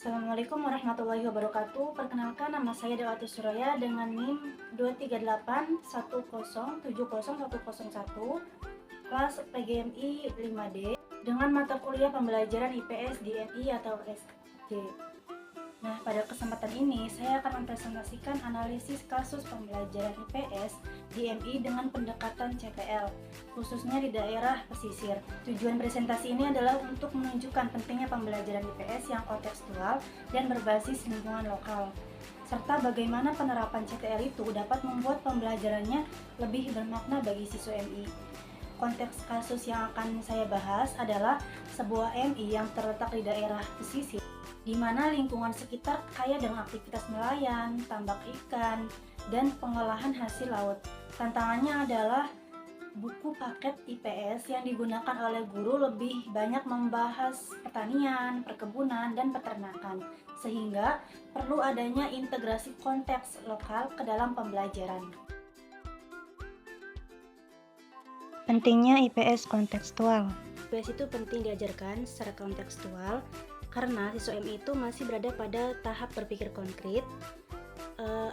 Assalamualaikum warahmatullahi wabarakatuh. Perkenalkan, nama saya Dewatus Suraya dengan NIM 23810701101, kelas PGMI 5D, dengan mata kuliah pembelajaran IPS DNI atau SG. Nah, pada kesempatan ini saya akan mempresentasikan analisis kasus pembelajaran IPS DMI dengan pendekatan CTL, khususnya di daerah pesisir. Tujuan presentasi ini adalah untuk menunjukkan pentingnya pembelajaran IPS yang kontekstual dan berbasis lingkungan lokal, serta bagaimana penerapan CTL itu dapat membuat pembelajarannya lebih bermakna bagi siswa MI. Konteks kasus yang akan saya bahas adalah sebuah MI yang terletak di daerah pesisir, di mana lingkungan sekitar kaya dengan aktivitas nelayan, tambak ikan, dan pengolahan hasil laut. Tantangannya adalah buku paket IPS yang digunakan oleh guru lebih banyak membahas pertanian, perkebunan, dan peternakan, sehingga perlu adanya integrasi konteks lokal ke dalam pembelajaran. Pentingnya IPS kontekstual. IPS itu penting diajarkan secara kontekstual karena siswa MI itu masih berada pada tahap berpikir konkret.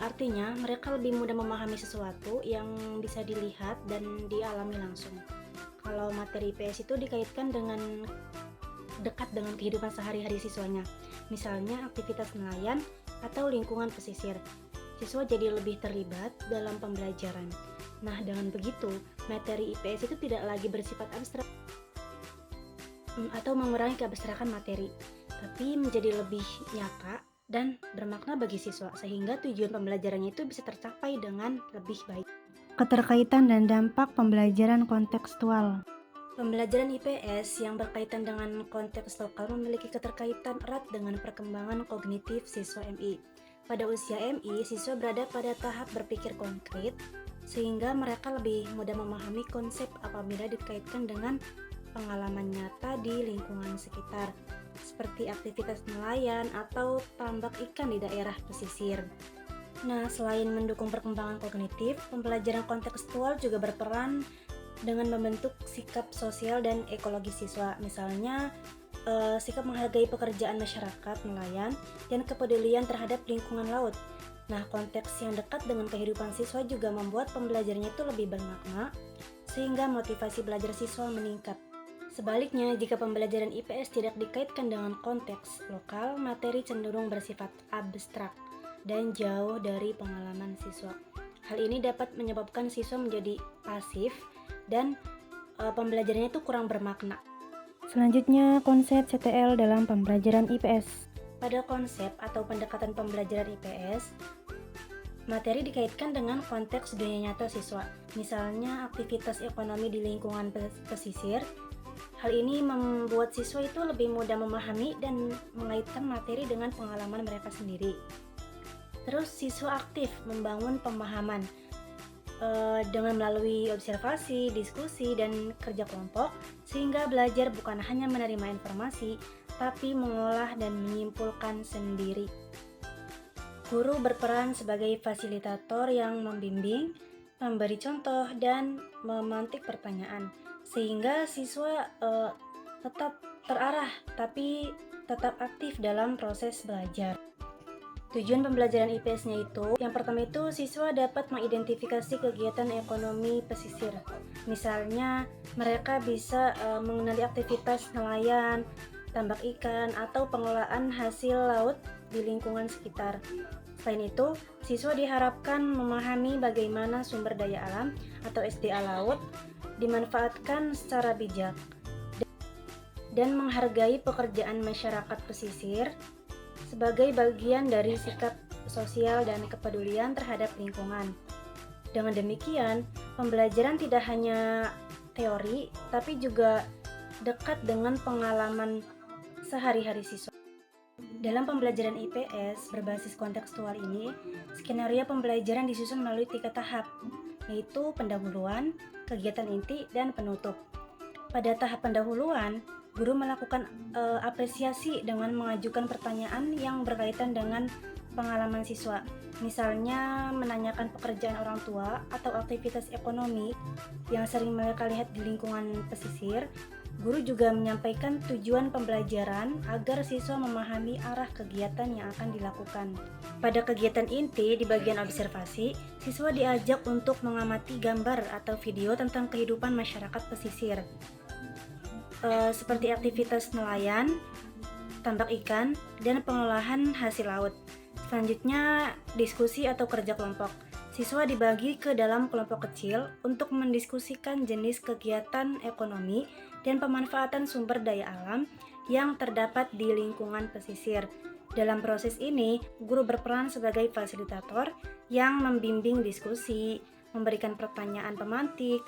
Artinya mereka lebih mudah memahami sesuatu yang bisa dilihat dan dialami langsung. Kalau materi IPS itu dikaitkan dengan dekat dengan kehidupan sehari-hari siswanya, misalnya aktivitas nelayan atau lingkungan pesisir. Siswa jadi lebih terlibat dalam pembelajaran. Nah, dengan begitu, materi IPS itu tidak lagi bersifat abstrak atau mengurangi keabstrakan materi, tapi menjadi lebih nyata dan bermakna bagi siswa, sehingga tujuan pembelajarannya itu bisa tercapai dengan lebih baik. Keterkaitan dan dampak pembelajaran kontekstual. Pembelajaran IPS yang berkaitan dengan konteks lokal memiliki keterkaitan erat dengan perkembangan kognitif siswa MI. Pada usia MI, siswa berada pada tahap berpikir konkret, sehingga mereka lebih mudah memahami konsep apabila dikaitkan dengan pengalaman nyata di lingkungan sekitar, seperti aktivitas nelayan atau tambak ikan di daerah pesisir. Nah, selain mendukung perkembangan kognitif, pembelajaran kontekstual juga berperan dengan membentuk sikap sosial dan ekologi siswa, misalnya sikap menghargai pekerjaan masyarakat nelayan dan kepedulian terhadap lingkungan laut. Nah, konteks yang dekat dengan kehidupan siswa juga membuat pembelajarannya itu lebih bermakna, sehingga motivasi belajar siswa meningkat. Sebaliknya, jika pembelajaran IPS tidak dikaitkan dengan konteks lokal, materi cenderung bersifat abstrak dan jauh dari pengalaman siswa. Hal ini dapat menyebabkan siswa menjadi pasif dan pembelajarannya itu kurang bermakna. Selanjutnya, konsep CTL dalam pembelajaran IPS. Pada konsep atau pendekatan pembelajaran IPS, materi dikaitkan dengan konteks dunia nyata siswa, misalnya aktivitas ekonomi di lingkungan pesisir. Hal ini membuat siswa itu lebih mudah memahami dan mengaitkan materi dengan pengalaman mereka sendiri. Terus siswa aktif membangun pemahaman dengan melalui observasi, diskusi, dan kerja kelompok, sehingga belajar bukan hanya menerima informasi, tapi mengolah dan menyimpulkan sendiri. Guru berperan sebagai fasilitator yang membimbing, memberi contoh, dan memantik pertanyaan, sehingga siswa tetap terarah, tapi tetap aktif dalam proses belajar. Tujuan pembelajaran IPS-nya itu, yang pertama itu siswa dapat mengidentifikasi kegiatan ekonomi pesisir. Misalnya, mereka bisa mengenali aktivitas nelayan, tambak ikan, atau pengelolaan hasil laut di lingkungan sekitar. Selain itu, siswa diharapkan memahami bagaimana sumber daya alam atau SDA laut dimanfaatkan secara bijak dan menghargai pekerjaan masyarakat pesisir sebagai bagian dari sikap sosial dan kepedulian terhadap lingkungan. Dengan demikian, pembelajaran tidak hanya teori, tapi juga dekat dengan pengalaman sehari-hari siswa. Dalam pembelajaran IPS berbasis kontekstual ini, skenario pembelajaran disusun melalui 3 tahap, yaitu pendahuluan, kegiatan inti, dan penutup. Pada tahap pendahuluan, guru melakukan apresiasi dengan mengajukan pertanyaan yang berkaitan dengan pengalaman siswa, misalnya menanyakan pekerjaan orang tua atau aktivitas ekonomi yang sering mereka lihat di lingkungan pesisir. Guru juga menyampaikan tujuan pembelajaran agar siswa memahami arah kegiatan yang akan dilakukan. Pada kegiatan inti di bagian observasi, siswa diajak untuk mengamati gambar atau video tentang kehidupan masyarakat pesisir, seperti aktivitas nelayan, tambak ikan, dan pengolahan hasil laut. Selanjutnya, diskusi atau kerja kelompok. Siswa dibagi ke dalam kelompok kecil untuk mendiskusikan jenis kegiatan ekonomi dan pemanfaatan sumber daya alam yang terdapat di lingkungan pesisir. Dalam proses ini, guru berperan sebagai fasilitator yang membimbing diskusi, memberikan pertanyaan pemantik,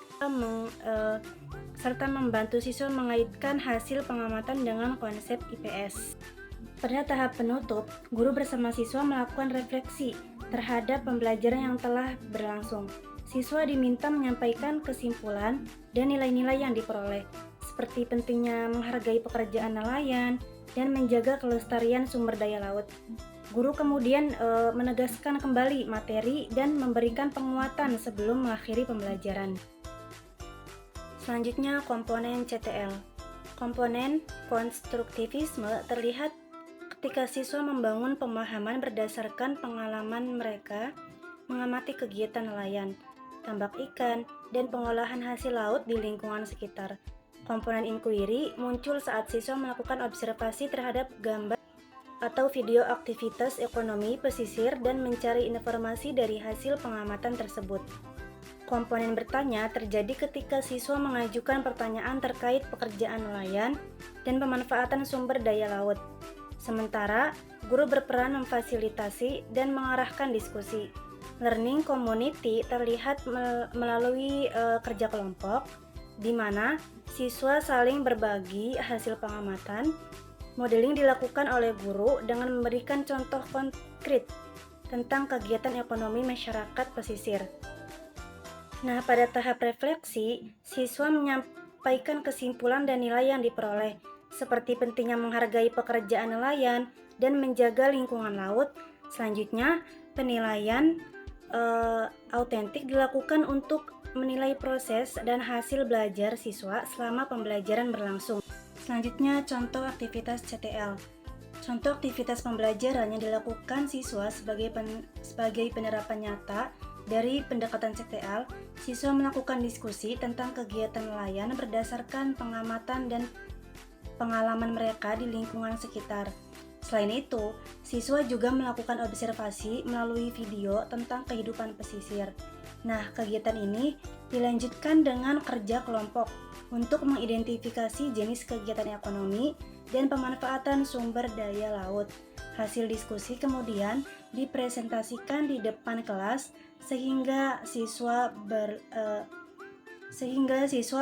serta membantu siswa mengaitkan hasil pengamatan dengan konsep IPS. Pada tahap penutup, guru bersama siswa melakukan refleksi terhadap pembelajaran yang telah berlangsung. Siswa diminta menyampaikan kesimpulan dan nilai-nilai yang diperoleh, seperti pentingnya menghargai pekerjaan nelayan dan menjaga kelestarian sumber daya laut. Guru kemudian menegaskan kembali materi dan memberikan penguatan sebelum mengakhiri pembelajaran. Selanjutnya, komponen CTL. Komponen konstruktivisme terlihat ketika siswa membangun pemahaman berdasarkan pengalaman mereka mengamati kegiatan nelayan, tambak ikan, dan pengolahan hasil laut di lingkungan sekitar. Komponen inquiry muncul saat siswa melakukan observasi terhadap gambar atau video aktivitas ekonomi pesisir dan mencari informasi dari hasil pengamatan tersebut. Komponen bertanya terjadi ketika siswa mengajukan pertanyaan terkait pekerjaan nelayan dan pemanfaatan sumber daya laut. Sementara, guru berperan memfasilitasi dan mengarahkan diskusi. Learning community terlihat melalui kerja kelompok, di mana siswa saling berbagi hasil pengamatan. Modeling dilakukan oleh guru dengan memberikan contoh konkret tentang kegiatan ekonomi masyarakat pesisir. Nah, pada tahap refleksi, siswa menyampaikan kesimpulan dan nilai yang diperoleh, seperti pentingnya menghargai pekerjaan nelayan dan menjaga lingkungan laut. Selanjutnya, penilaian autentik dilakukan untuk menilai proses dan hasil belajar siswa selama pembelajaran berlangsung. Selanjutnya, contoh aktivitas CTL. Contoh aktivitas pembelajaran yang dilakukan siswa sebagai penerapan nyata dari pendekatan CTL. Siswa melakukan diskusi tentang kegiatan nelayan berdasarkan pengamatan dan pengalaman mereka di lingkungan sekitar. Selain itu, siswa juga melakukan observasi melalui video tentang kehidupan pesisir. Nah, kegiatan ini dilanjutkan dengan kerja kelompok untuk mengidentifikasi jenis kegiatan ekonomi dan pemanfaatan sumber daya laut. Hasil diskusi kemudian dipresentasikan di depan kelas sehingga siswa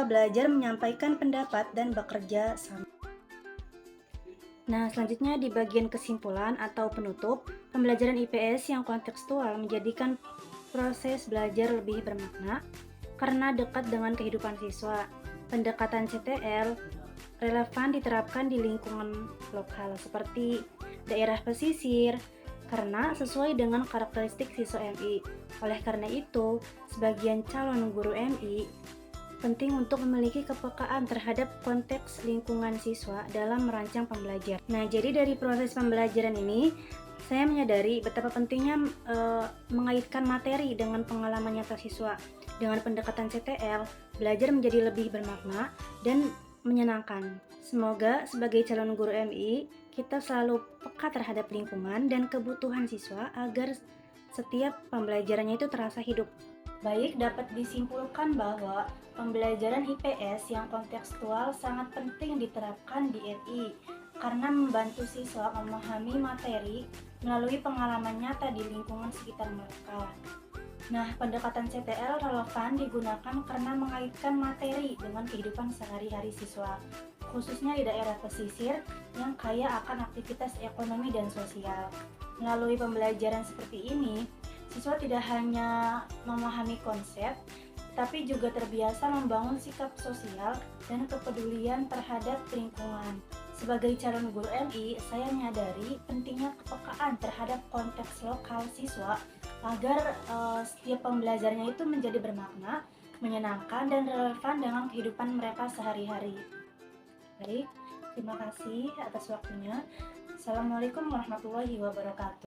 belajar menyampaikan pendapat dan bekerja sama. Nah, selanjutnya di bagian kesimpulan atau penutup, pembelajaran IPS yang kontekstual menjadikan proses belajar lebih bermakna karena dekat dengan kehidupan siswa. Pendekatan CTL relevan diterapkan di lingkungan lokal seperti daerah pesisir karena sesuai dengan karakteristik siswa MI. Oleh karena itu, sebagian calon guru MI penting untuk memiliki kepekaan terhadap konteks lingkungan siswa dalam merancang pembelajaran. Nah, jadi dari proses pembelajaran ini, saya menyadari betapa pentingnya mengaitkan materi dengan pengalaman nyata siswa. Dengan pendekatan CTL, belajar menjadi lebih bermakna dan menyenangkan. Semoga sebagai calon guru MI, kita selalu peka terhadap lingkungan dan kebutuhan siswa agar setiap pembelajarannya itu terasa hidup. Baik, dapat disimpulkan bahwa pembelajaran IPS yang kontekstual sangat penting diterapkan di MI karena membantu siswa memahami materi melalui pengalaman nyata di lingkungan sekitar mereka. Nah, pendekatan CTL relevan digunakan karena mengaitkan materi dengan kehidupan sehari-hari siswa, khususnya di daerah pesisir yang kaya akan aktivitas ekonomi dan sosial. Melalui pembelajaran seperti ini, siswa tidak hanya memahami konsep, tapi juga terbiasa membangun sikap sosial dan kepedulian terhadap lingkungan. Sebagai calon guru MI, saya menyadari pentingnya kepekaan terhadap konteks lokal siswa agar setiap pembelajarannya itu menjadi bermakna, menyenangkan, dan relevan dengan kehidupan mereka sehari-hari. Baik, terima kasih atas waktunya. Assalamualaikum warahmatullahi wabarakatuh.